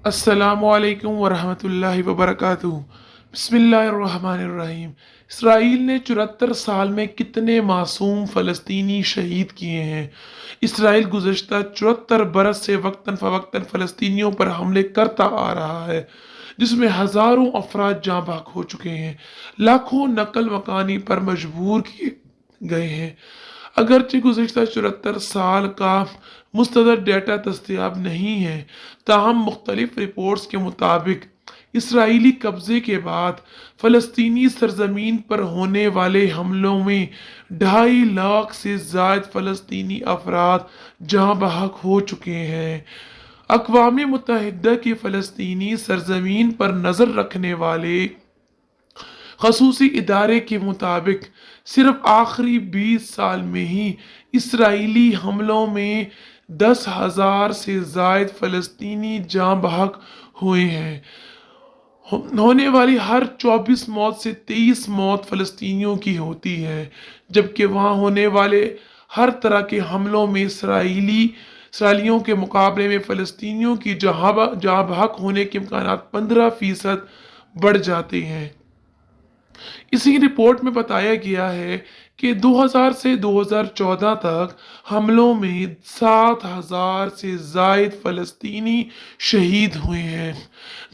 السلام علیکم ورحمۃ اللہ وبرکاتہ۔ بسم اللہ الرحمن الرحیم۔ اسرائیل نے 74 سال میں کتنے معصوم فلسطینی شہید کیے ہیں؟ اسرائیل گزشتہ 74 برس سے وقتاً فوقتاً فلسطینیوں پر حملے کرتا آ رہا ہے، جس میں ہزاروں افراد جاں بحق ہو چکے ہیں، لاکھوں نقل مکانی پر مجبور کیے گئے ہیں۔ اگرچہ گزشتہ 74 سال کا مستند ڈیٹا دستیاب نہیں ہے، تاہم مختلف رپورٹس کے مطابق اسرائیلی قبضے کے بعد فلسطینی سرزمین پر ہونے والے حملوں میں 2.5 لاکھ سے زائد فلسطینی افراد جاں بحق ہو چکے ہیں۔ اقوام متحدہ کی فلسطینی سرزمین پر نظر رکھنے والے خصوصی ادارے کے مطابق صرف آخری 20 سال میں ہی اسرائیلی حملوں میں 10,000 سے زائد فلسطینی جاں بحق ہوئے ہیں۔ ہونے والی ہر 24 موت سے 23 موت فلسطینیوں کی ہوتی ہے، جبکہ وہاں ہونے والے ہر طرح کے حملوں میں اسرائیلیوں کے مقابلے میں فلسطینیوں کی جاں بحق ہونے کے امکانات 15% بڑھ جاتے ہیں۔ اسی رپورٹ میں بتایا گیا ہے کہ 2000 سے 2014 تک حملوں میں 7,000 سے زائد فلسطینی شہید ہوئے ہیں۔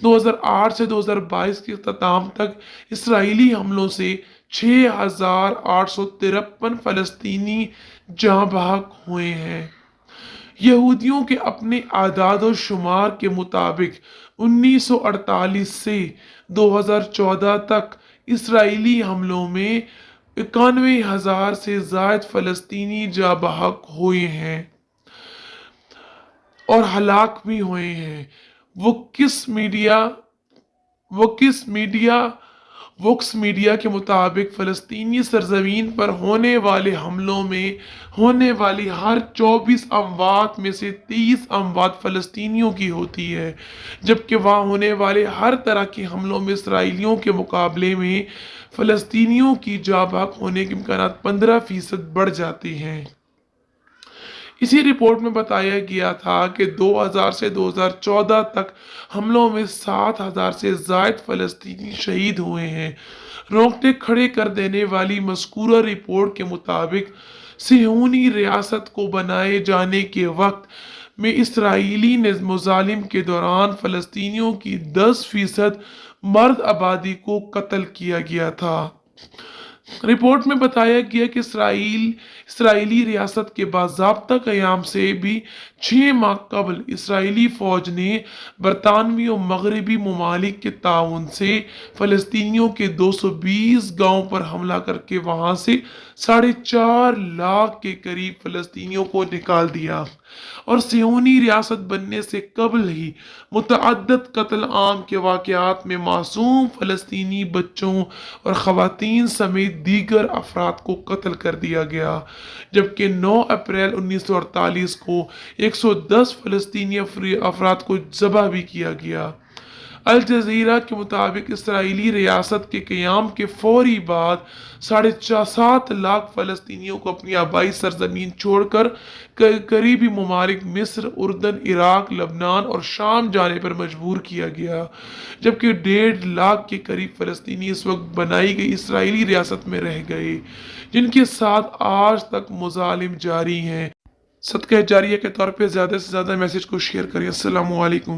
2008 سے 2022 کے اختتام تک اسرائیلی حملوں سے 6,853 فلسطینی جاں بحق ہوئے ہیں۔ یہودیوں کے اپنے اعداد و شمار کے مطابق 1948 سے 2014 تک اسرائیلی حملوں میں 91,000 سے زائد فلسطینی جاں بحق ہوئے ہیں اور ہلاک بھی ہوئے ہیں۔ ووکس میڈیا کے مطابق فلسطینی سرزمین پر ہونے والے حملوں میں ہونے والی ہر 24 اموات میں سے 30 اموات فلسطینیوں کی ہوتی ہے، جبکہ وہاں ہونے والے ہر طرح کے حملوں میں اسرائیلیوں کے مقابلے میں فلسطینیوں کی جاں بحق ہونے کے امکانات 15% بڑھ جاتے ہیں۔ اسی رپورٹ میں بتایا گیا تھا کہ 2000 سے 2014 تک حملوں میں 7,000 سے زائد فلسطینی شہید ہوئے ہیں۔ رونگٹے کھڑے کر دینے والی مذکورہ رپورٹ کے مطابق صہیونی ریاست کو بنائے جانے کے وقت میں اسرائیلی مظالم کے دوران فلسطینیوں کی 10% مرد آبادی کو قتل کیا گیا تھا۔ رپورٹ میں بتایا گیا کہ اسرائیلی ریاست کے باضابطہ قیام سے بھی 6 ماہ قبل اسرائیلی فوج نے برطانوی و مغربی ممالک کے تعاون سے فلسطینیوں کے 220 گاؤں پر حملہ کر کے وہاں سے 4.5 لاکھ کے قریب فلسطینیوں کو نکال دیا، اور صہیونی ریاست بننے سے قبل ہی متعدد قتل عام کے واقعات میں معصوم فلسطینی بچوں اور خواتین سمیت دیگر افراد کو قتل کر دیا گیا، جبکہ 9 اپریل 1948 کو 110 فلسطینی افراد کو ذبح بھی کیا گیا۔ الجزیرہ کے مطابق اسرائیلی ریاست کے قیام کے فوری بعد 7.5 لاکھ فلسطینیوں کو اپنی آبائی سرزمین چھوڑ کر قریبی ممالک مصر، اردن، عراق، لبنان اور شام جانے پر مجبور کیا گیا، جبکہ 1.5 لاکھ کے قریب فلسطینی اس وقت بنائی گئی اسرائیلی ریاست میں رہ گئے، جن کے ساتھ آج تک مظالم جاری ہیں۔ صدقہ جاریہ کے طور پہ زیادہ سے زیادہ میسج کو شیئر کریں۔ السلام علیکم۔